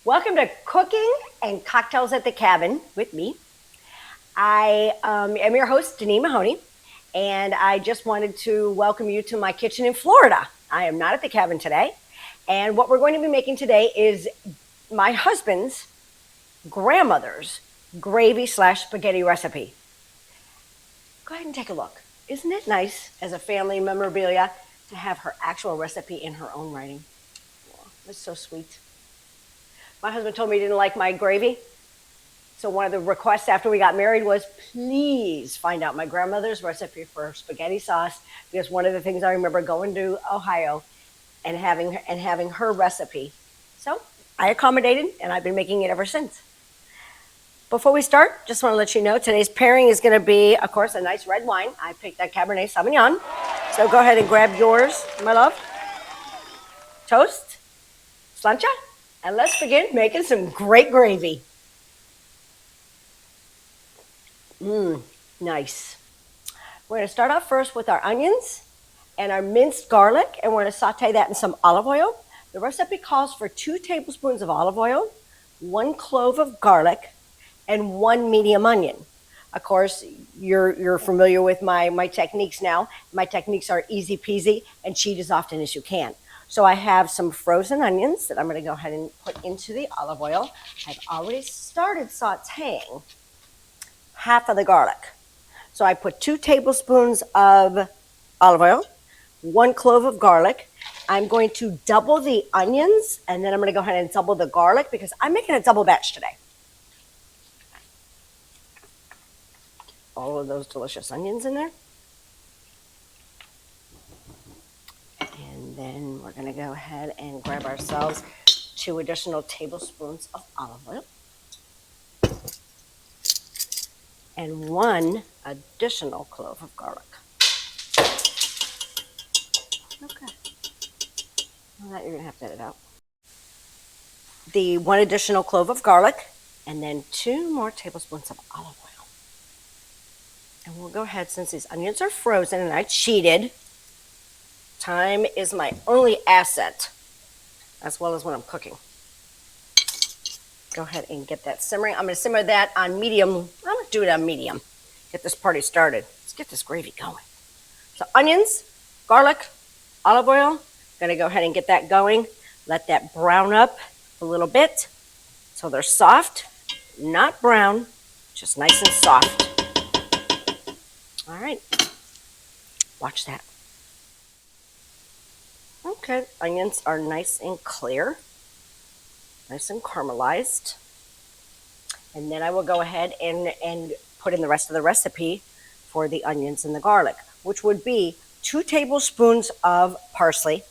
Welcome to Cooking and Cocktails at the Cabin with me. I am your host, Denise Mahoney, and I just wanted to welcome you to my kitchen in Florida. I am not at the cabin today, and what we're going to be making today is my husband's grandmother's gravy slash spaghetti recipe. Go ahead and take a look. Isn't it nice as a family memorabilia to have her actual recipe in her own writing? Oh, that's so sweet. My husband told me he didn't like my gravy. So one of the requests after we got married was, please find out my grandmother's recipe for spaghetti sauce, because one of the things I remember going to Ohio and having her recipe. So I accommodated, and I've been making it ever since. Before we start, just want to let you know today's pairing is going to be, of course, a nice red wine. I picked that Cabernet Sauvignon. So go ahead and grab yours, my love. Toast, slancha, and let's begin making some great gravy. Nice. We're going to start off first with our onions and our minced garlic, and we're going to saute that in some olive oil. The recipe calls for 2 tablespoons of olive oil, 1 clove of garlic, and 1 medium onion. Of course, you're familiar with my techniques now. My techniques are easy peasy and cheat as often as you can. So I have some frozen onions that I'm going to go ahead and put into the olive oil. I've already started sauteing half of the garlic. So I put 2 tablespoons of olive oil, 1 clove of garlic. I'm going to double the onions, and then I'm going to go ahead and double the garlic because I'm making a double batch today. All of those delicious onions in there. And then we're going to go ahead and grab ourselves 2 additional tablespoons of olive oil. And 1 additional clove of garlic. Okay. Well, that you're going to have to edit out. The 1 additional clove of garlic, and then 2 more tablespoons of olive oil. And we'll go ahead, since these onions are frozen and I cheated, time is my only asset, as well as when I'm cooking. Go ahead and get that simmering. I'm going to simmer that on medium. I'm going to do it on medium. Get this party started. Let's get this gravy going. So onions, garlic, olive oil. Going to go ahead and get that going. Let that brown up a little bit so they're soft, not brown, just nice and soft. All right. Watch that. Okay, onions are nice and clear. Nice and caramelized. And then I will go ahead and put in the rest of the recipe for the onions and the garlic, which would be 2 tablespoons of parsley,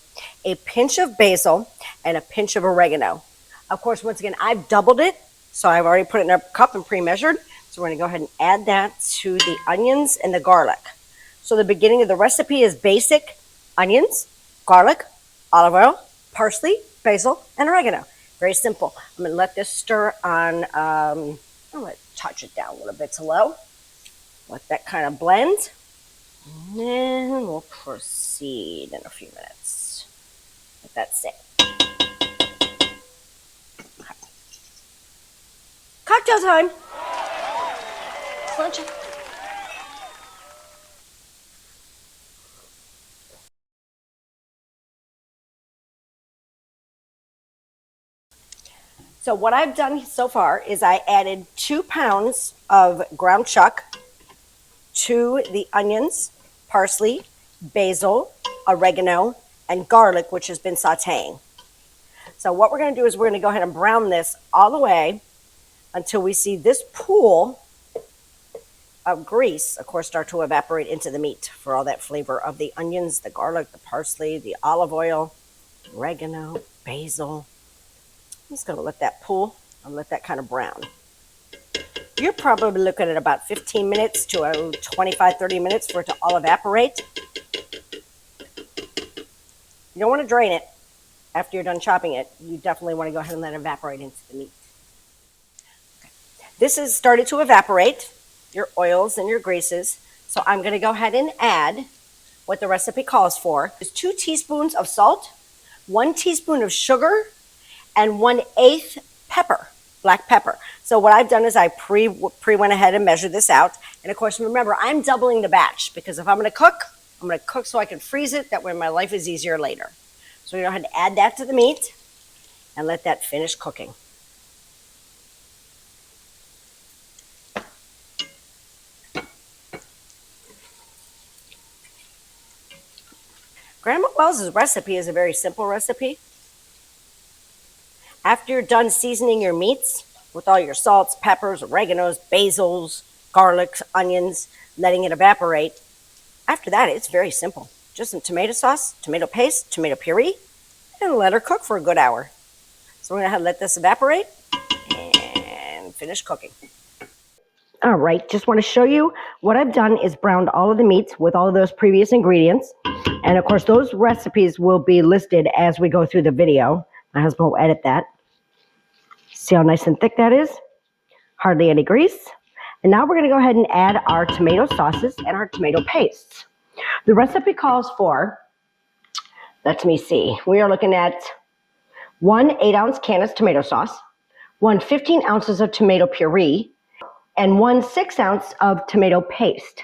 a pinch of basil, and a pinch of oregano. Of course, once again, I've doubled it, so I've already put it in a cup and pre-measured. So we're going to go ahead and add that to the onions and the garlic. So the beginning of the recipe is basic onions, garlic, olive oil, parsley, basil, and oregano. Very simple. I'm going to let this stir on, I'm going to touch it down a little bit to low. Let that kind of blend. And then we'll proceed in a few minutes. Let that sit. Okay. Cocktail time. Lunch. So what I've done so far is I added 2 pounds of ground chuck to the onions, parsley, basil, oregano, and garlic, which has been sauteing. So what we're going to do is we're going to go ahead and brown this all the way until we see this pool of grease, of course, start to evaporate into the meat for all that flavor of the onions, the garlic, the parsley, the olive oil, oregano, basil. I'm just going to let that pool and let that kind of brown. You're probably looking at about 15 minutes to 25, 30 minutes for it to all evaporate. You don't want to drain it after you're done chopping it. You definitely want to go ahead and let it evaporate into the meat. Okay. This has started to evaporate, your oils and your greases. So I'm going to go ahead and add what the recipe calls for. Is 2 teaspoons of salt, 1 teaspoon of sugar, and 1/8 pepper, black pepper. So what I've done is I pre went ahead and measured this out. And of course, remember, I'm doubling the batch because if I'm going to cook so I can freeze it. That way my life is easier later. So you know how to add that to the meat and let that finish cooking. Grandma Wells' recipe is a very simple recipe. After you're done seasoning your meats with all your salts, peppers, oreganos, basils, garlics, onions, letting it evaporate, after that, it's very simple. Just some tomato sauce, tomato paste, tomato puree, and let her cook for a good hour. So we're going to let this evaporate and finish cooking. All right, just want to show you what I've done is browned all of the meats with all of those previous ingredients. And of course, those recipes will be listed as we go through the video. My husband will edit that. See how nice and thick that is? Hardly any grease. And now we're going to go ahead and add our tomato sauces and our tomato pastes. The recipe calls for, let me see, we are looking at 1 8-ounce can of tomato sauce, 1 15 ounces of tomato puree, and 1 6-ounce of tomato paste.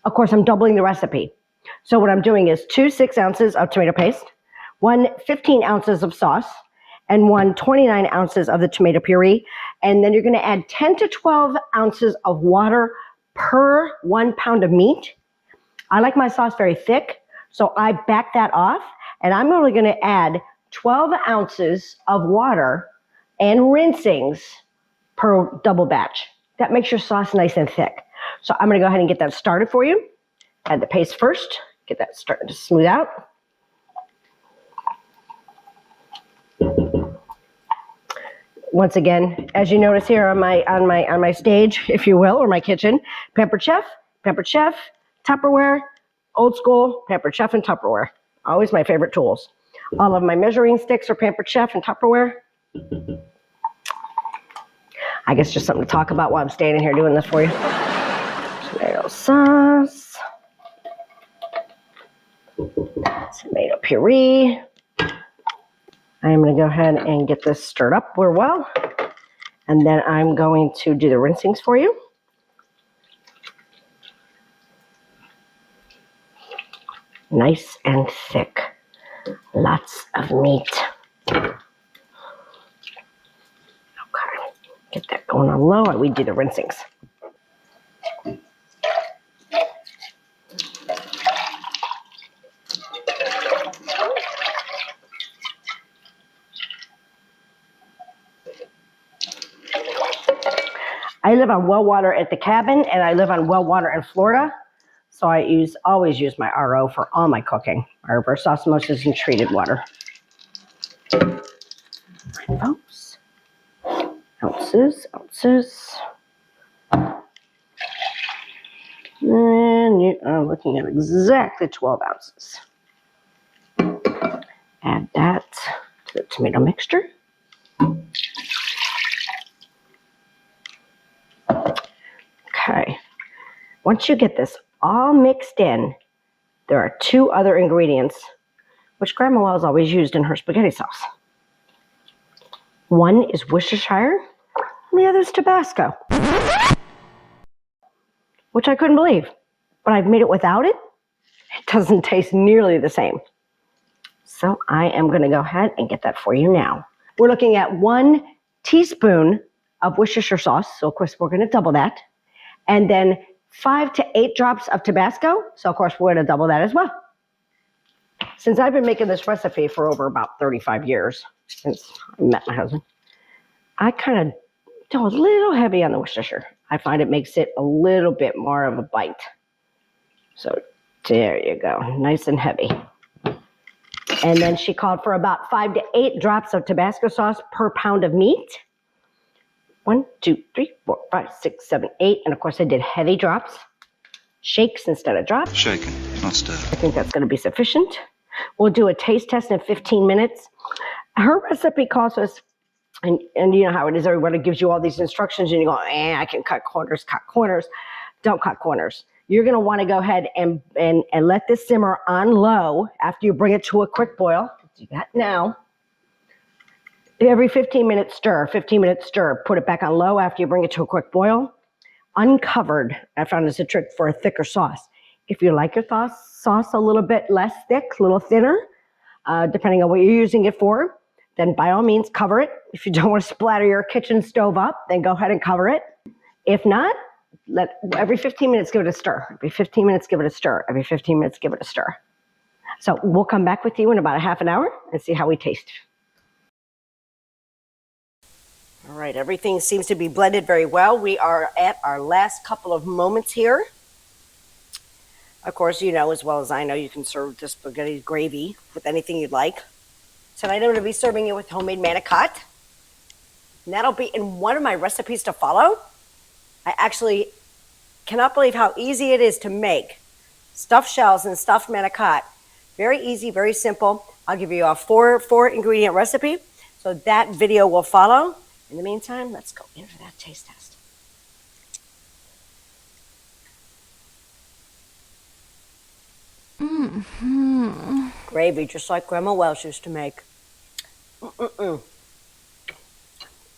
Of course, I'm doubling the recipe. So what I'm doing is 2 6 ounces of tomato paste, 1 15 ounces of sauce, and 1 29 ounces of the tomato puree. And then you're going to add 10 to 12 ounces of water per 1 pound of meat. I like my sauce very thick, so I back that off. And I'm only going to add 12 ounces of water and rinsings per double batch. That makes your sauce nice and thick. So I'm going to go ahead and get that started for you. Add the paste first. Get that starting to smooth out. Once again, as you notice here on my stage, if you will, or my kitchen, Pampered Chef, Tupperware, old school, Pampered Chef and Tupperware. Always my favorite tools. All of my measuring sticks are Pampered Chef and Tupperware. I guess just something to talk about while I'm standing here doing this for you. Tomato sauce. Tomato puree. I'm going to go ahead and get this stirred up real well. And then I'm going to do the rinsings for you. Nice and thick. Lots of meat. Okay. Get that going on low while we do the rinsings. I live on well water at the cabin, and I live on well water in Florida. So I always use my RO for all my cooking. Our reverse osmosis and treated water. All right, folks. Ounces. And you are looking at exactly 12 ounces. Add that to the tomato mixture. Okay. Once you get this all mixed in, there are 2 other ingredients which Grandma Wells always used in her spaghetti sauce. One is Worcestershire, and the other is Tabasco, which I couldn't believe. But I've made it without it. It doesn't taste nearly the same. So I am going to go ahead and get that for you now. We're looking at 1 teaspoon of Worcestershire sauce. So, of course, we're going to double that. And then 5 to 8 drops of Tabasco. So, of course, we're going to double that as well. Since I've been making this recipe for over about 35 years, since I met my husband, I kind of go a little heavy on the Worcestershire. I find it makes it a little bit more of a bite. So there you go, nice and heavy. And then she called for about 5 to 8 drops of Tabasco sauce per pound of meat. 1, 2, 3, 4, 5, 6, 7, 8. And of course I did heavy drops. Shakes instead of drops. Shaken, not stirred. I think that's going to be sufficient. We'll do a taste test in 15 minutes. Her recipe calls us, and you know how it is, everybody gives you all these instructions and you go, I can cut corners. Don't cut corners. You're going to want to go ahead and let this simmer on low after you bring it to a quick boil. Do that now. Every 15 minutes stir, 15 minutes stir. Put it back on low after you bring it to a quick boil. Uncovered, I found is a trick for a thicker sauce. If you like your sauce a little bit less thick, a little thinner, depending on what you're using it for, then by all means cover it. If you don't want to splatter your kitchen stove up, then go ahead and cover it. If not, every 15 minutes give it a stir. Every 15 minutes give it a stir. Every 15 minutes give it a stir. So we'll come back with you in about a half an hour and see how we taste. All right, everything seems to be blended very well. We are at our last couple of moments here. Of course, you know as well as I know you can serve this spaghetti gravy with anything you'd like. Tonight I'm going to be serving it with homemade manicotti. And that'll be in one of my recipes to follow. I actually cannot believe how easy it is to make stuffed shells and stuffed manicotti. Very easy, very simple. I'll give you a four ingredient recipe. So that video will follow. In the meantime, let's go in for that taste test. Mm-hmm. Gravy, just like Grandma Welsh used to make. Mm-mm-mm.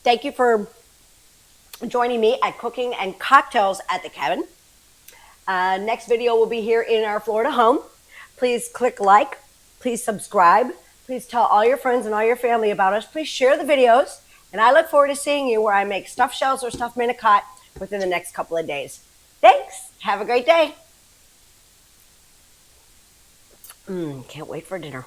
Thank you for joining me at Cooking and Cocktails at the Cabin. Next video will be here in our Florida home. Please click like. Please subscribe. Please tell all your friends and all your family about us. Please share the videos. And I look forward to seeing you where I make stuffed shells or stuffed manicotti within the next couple of days. Thanks. Have a great day. Can't wait for dinner.